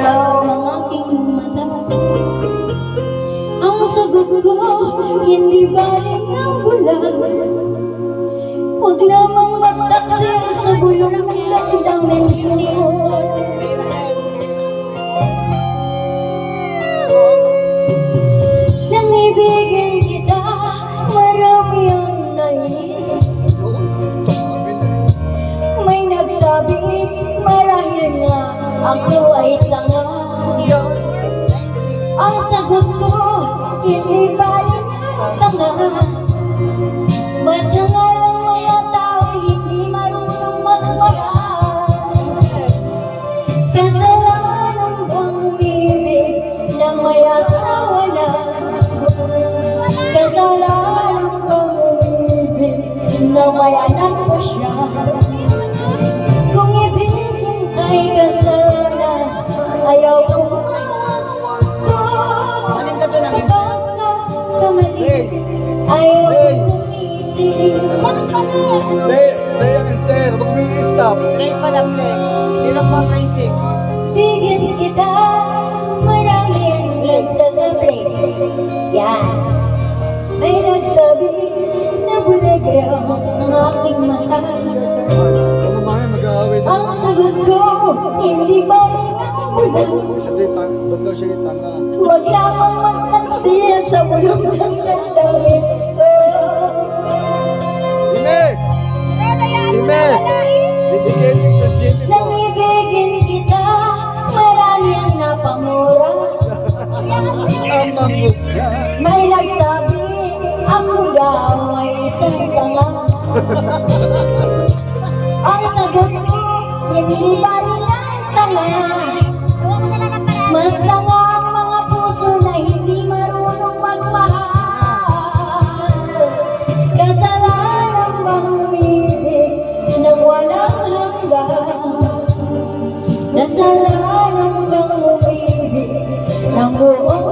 Bumuglaw ang aking mata. Ang sagot ko, hindi balik ng bulan. Huwag lamang magtaksil sa bulong ng damdamin ko. Nang ibigin kita, marami ang nais. May nagsabi, marahil nga ako ay tanga. Ang sagot ko, hindi balik ng tanga. Masama lang mga tao, hindi marunong magmahal. Kasalanan bang umibig ng may asawa na? Kasalanan bang umibig ng may anak pa siya? Kung ibigin ay kasalanan, ayaw kong gusto. Sa pagkakamali, ayaw kong umisip. Bakit ba na? Play ang enter, huwag mo i-stop. Play pa lang, play. Hindi lang pa play 6. Bigyan kita, maraming nagtatabi. Yan. May nagsabi na bulagaw ang aking mata. Kung mamaya mag-aaway na. Ang sagot ko, hindi balik ang bulan. Ba't daw siya itanga? Huwag lamang magtaksil sa bulong ng damdamin ko. Jimmy! Dedicated to Jimmy po. Nang ibigin kita, marami ang napamura. Ang mamukya. May nagsabi, ako daw ay isang tanga. Ang sagot ko, hindi balik ang tanga. Mas tanga ang mga puso na hindi marunong magmahal. Kasalanan bang umibig nang walang hanggan? Kasalanan bang umibig ng buong